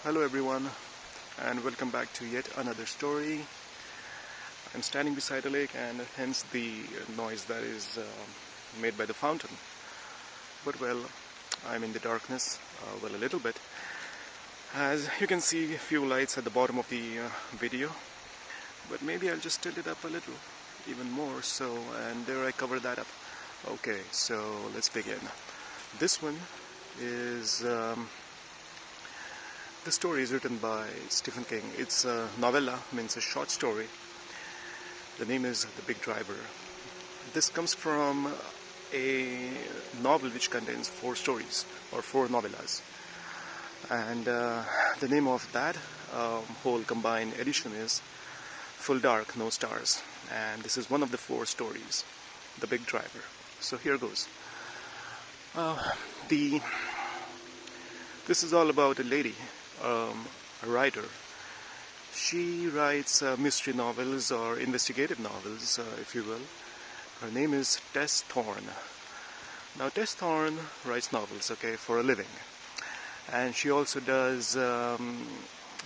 Hello everyone, and welcome back to yet another story. I'm standing beside a lake, and hence the noise that is made by the fountain. But well, I'm in the darkness, a little bit. As you can see, a few lights at the bottom of the video, but maybe I'll just tilt it up a little, even more so, and there I cover that up. Okay, so let's begin. This one is... The story is written by Stephen King. It's a novella, means a short story. The name is The Big Driver. This comes from a novel which contains 4 stories, or 4 novellas. And the name of that whole combined edition is Full Dark, No Stars. And this is one of the 4 stories, The Big Driver. So here goes. This is all about a lady, a writer. She writes mystery novels or investigative novels, if you will. Her name is Tess Thorne. Now Tess Thorne writes novels, for a living. And she also does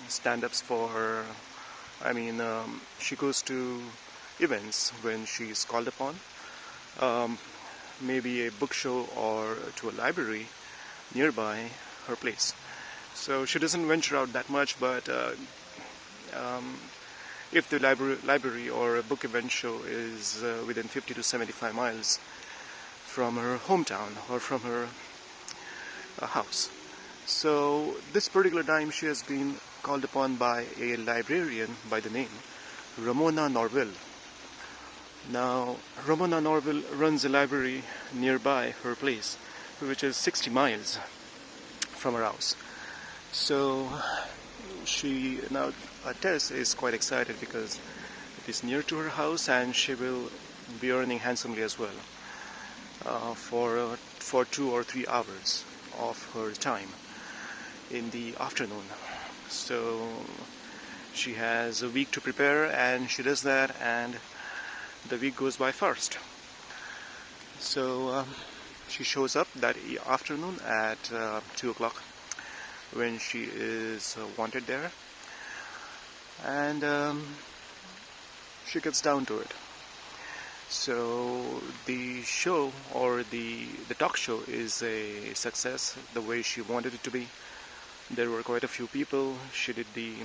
stand-ups for, she goes to events when she's called upon. Maybe a book show or to a library nearby her place. So she doesn't venture out that much, but if the library or a book event show is within 50 to 75 miles from her hometown or from her house. So this particular time she has been called upon by a librarian by the name Ramona Norville. Now Ramona Norville runs a library nearby her place, which is 60 miles from her house. So Tess is quite excited because it is near to her house, and she will be earning handsomely as well for 2 or 3 hours of her time in the afternoon. So she has a week to prepare, and she does that, and the week goes by fast. So she shows up that afternoon at 2 o'clock when she is wanted there, and she gets down to it. So the show, or the talk show, is a success the way she wanted it to be. There were quite a few people. She did the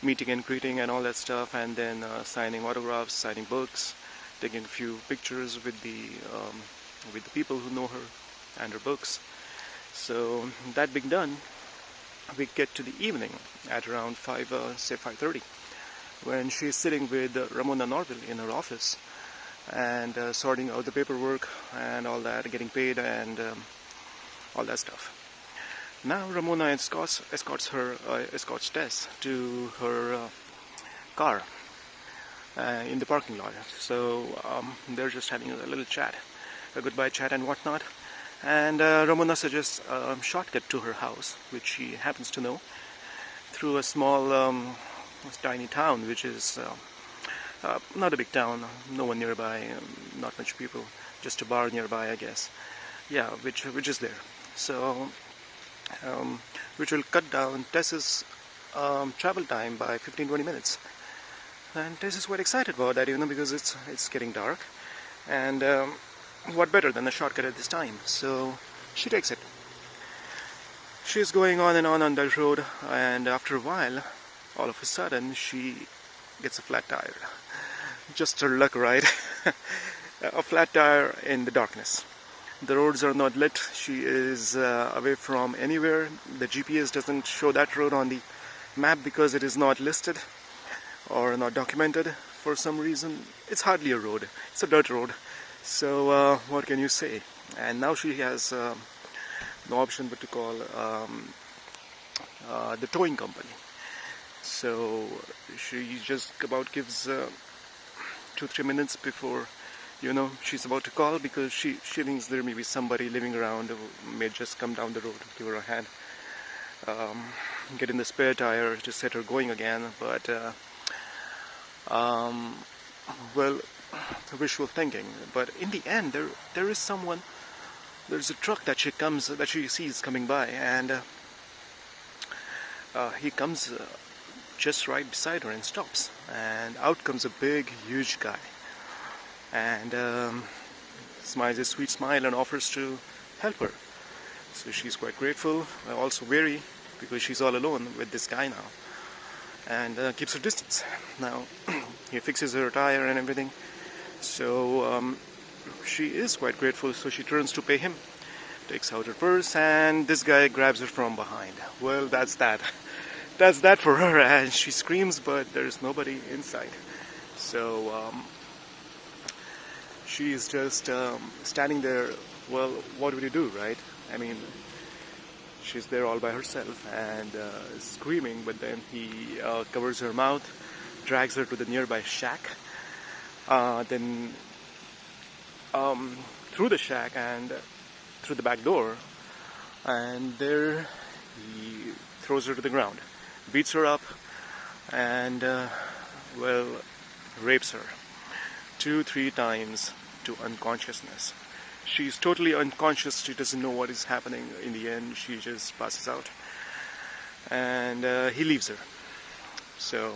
meeting and greeting and all that stuff, and then signing autographs, signing books, taking a few pictures with the people who know her and her books. So that being done, we get to the evening at around 5:30, when she's sitting with Ramona Norville in her office and sorting out the paperwork and all that, getting paid and all that stuff. Now Ramona escorts Tess to her car in the parking lot. So they're just having a little chat, a goodbye chat and whatnot. And Ramona suggests a shortcut to her house, which she happens to know, through a small, tiny town, which is not a big town, no one nearby, not much people, just a bar nearby, I guess. Yeah, which is there. So, which will cut down Tess's travel time by 15-20 minutes. And Tess is quite excited about that, because it's getting dark, and what better than a shortcut at this time? So she takes it. She's going on and on that road, and after a while, all of a sudden, she gets a flat tire. Just her luck, right? A flat tire in the darkness. The roads are not lit. She is away from anywhere. The GPS doesn't show that road on the map because it is not listed or not documented for some reason. It's hardly a road. It's a dirt road. So what can you say? And now she has no option but to call the towing company. So she just about gives 2-3 minutes before she's about to call, because she thinks there may be somebody living around who may just come down the road, give her a hand, get in the spare tire to set her going again. But wishful thinking. But in the end, there is someone. There's a truck that she sees coming by, and he comes just right beside her and stops, and out comes a big, huge guy, and smiles a sweet smile and offers to help her. So she's quite grateful, also wary, because she's all alone with this guy now, and keeps her distance. Now he fixes her tire and everything, so she is quite grateful, so she turns to pay him, takes out her purse, and this guy grabs her from behind. Well, that's that. That's that for her, and she screams, but there's nobody inside. So she's just standing there. Well, what would you do, right? I mean, she's there all by herself and screaming, but then he covers her mouth, drags her to the nearby shack, then through the shack and through the back door, and there he throws her to the ground, beats her up, and well, rapes her 2-3 times to unconsciousness. She's totally unconscious. She doesn't know what is happening. In the end, she just passes out, and he leaves her. So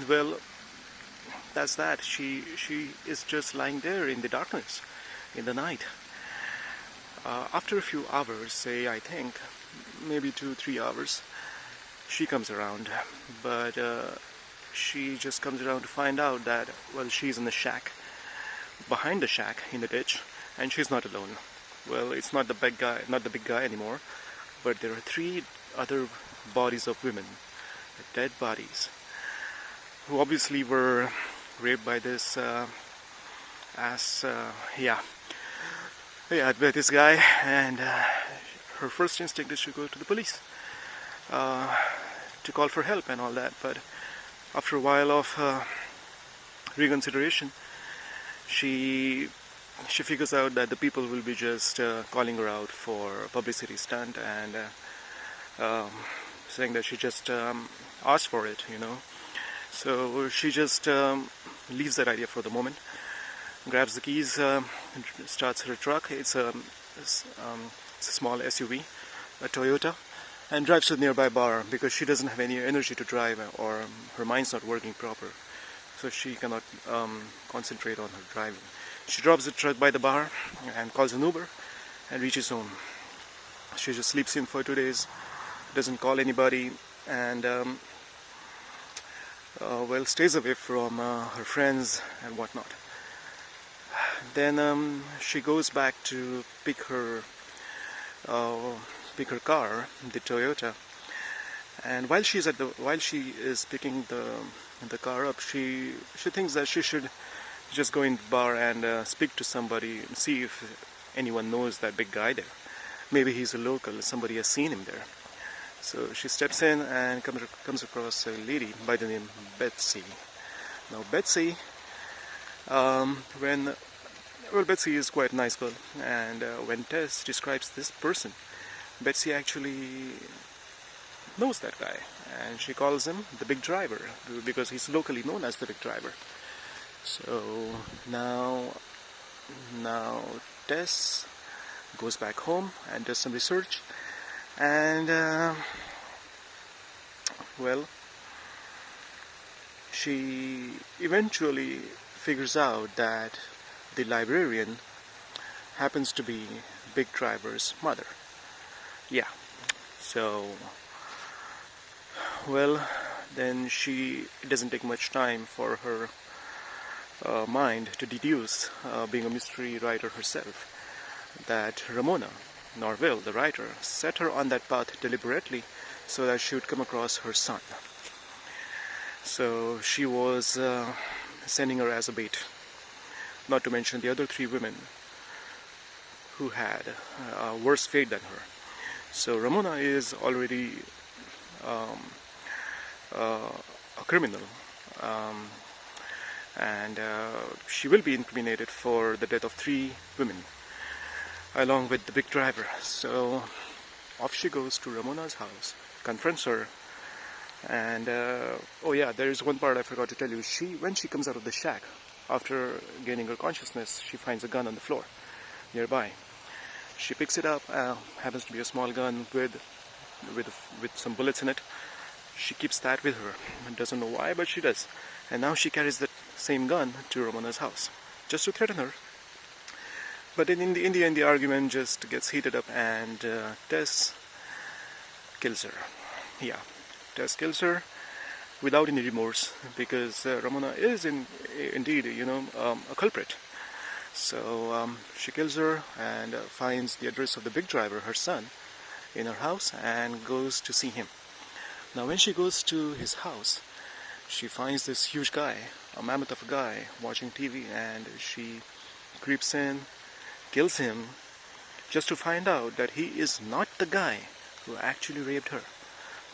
well, that's that. She is just lying there in the darkness, in the night. After a few hours, say, I think maybe 2-3 hours, she comes around, but she just comes around to find out that, well, she's in the shack, behind the shack in the ditch, and she's not alone. Well, it's not the big guy anymore, but there are 3 other bodies of women, dead bodies, who obviously were raped by this by this guy, and her first instinct is to go to the police, to call for help and all that. But after a while of reconsideration, she figures out that the people will be just calling her out for a publicity stunt, and saying that she just asked for it, you know. So she just leaves that idea for the moment, grabs the keys, starts her truck. It's a small SUV, a Toyota, and drives to the nearby bar, because she doesn't have any energy to drive, or her mind's not working proper, so she cannot concentrate on her driving. She drops the truck by the bar and calls an Uber and reaches home. She just sleeps in for 2 days, doesn't call anybody, and well, stays away from her friends and whatnot. Then she goes back to pick her car, the Toyota, and while she is picking the car up, she thinks that she should just go in the bar and speak to somebody and see if anyone knows that big guy there. Maybe he's a local, somebody has seen him there. So she steps in and comes across a lady by the name Betsy. Now Betsy, Betsy is quite a nice girl, and when Tess describes this person, Betsy actually knows that guy, and she calls him the big driver, because he's locally known as the big driver. So now Tess goes back home and does some research, and well, she eventually figures out that the librarian happens to be Big Driver's mother. Yeah. So, well, then it doesn't take much time for her mind to deduce, being a mystery writer herself, that Ramona Norville, the writer, set her on that path deliberately so that she would come across her son. So she was sending her as a bait. Not to mention the other 3 women who had a worse fate than her. So Ramona is already a criminal, and she will be incriminated for the death of 3 women, along with the big driver. So off she goes to Ramona's house, confronts her, and oh yeah, there is one part I forgot to tell you. When she comes out of the shack, after gaining her consciousness, she finds a gun on the floor nearby. She picks it up, happens to be a small gun with with some bullets in it. She keeps that with her. Doesn't know why, but she does. And now she carries that same gun to Ramona's house, just to threaten her. But then in the end, the argument just gets heated up, and Tess kills her. Yeah, Tess kills her without any remorse, because Ramona is indeed, a culprit. So she kills her and finds the address of the big driver, her son, in her house, and goes to see him. Now when she goes to his house, she finds this huge guy, a mammoth of a guy, watching TV, and she creeps in, kills him, just to find out that he is not the guy who actually raped her.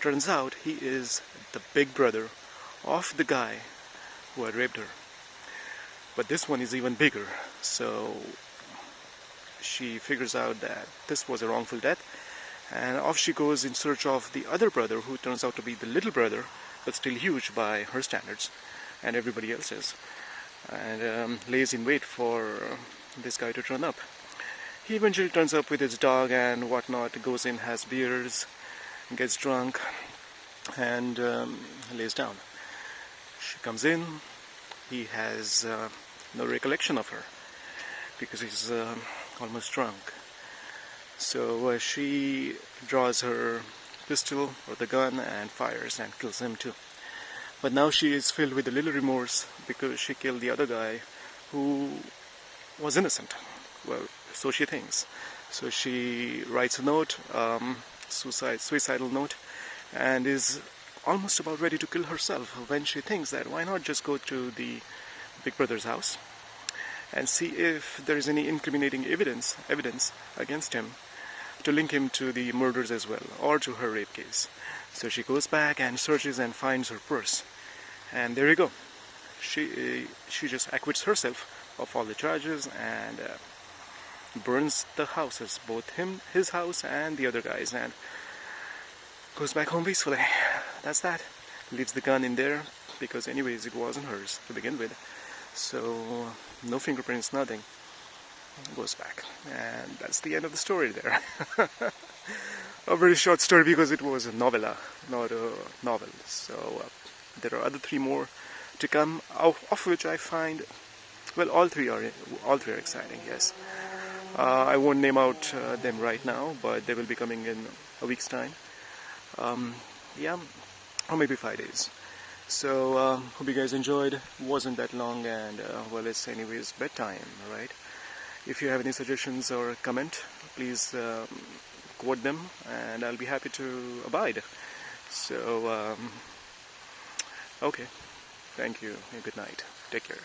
Turns out he is the big brother of the guy who had raped her. But this one is even bigger, so she figures out that this was a wrongful death, and off she goes in search of the other brother, who turns out to be the little brother, but still huge by her standards and everybody else's, and lays in wait for this guy to turn up. He eventually turns up with his dog and whatnot, goes in, has beers, gets drunk, and lays down. She comes in. He has no recollection of her because he's almost drunk. So she draws her pistol or the gun and fires and kills him too. But now she is filled with a little remorse because she killed the other guy who was innocent. Well, so she thinks. So she writes a note, suicidal note, and is almost about ready to kill herself when she thinks that why not just go to the big brother's house and see if there is any incriminating evidence against him to link him to the murders as well, or to her rape case. So she goes back and searches and finds her purse, and there you go. She just acquits herself of all the charges and burns the houses, both his house and the other guy's, and goes back home peacefully. That's that. Leaves the gun in there because anyways it wasn't hers to begin with. So no fingerprints, nothing. Goes back. And that's the end of the story there. A very short story because it was a novella, not a novel. So there are other 3 more to come, of which I find, well, all three are exciting, yes. I won't name out them right now, but they will be coming in a week's time. Yeah, or maybe 5 days. So hope you guys enjoyed. Wasn't that long, and well, it's anyways bedtime, right? If you have any suggestions or comment, please quote them, and I'll be happy to abide. So okay, thank you and good night. Take care.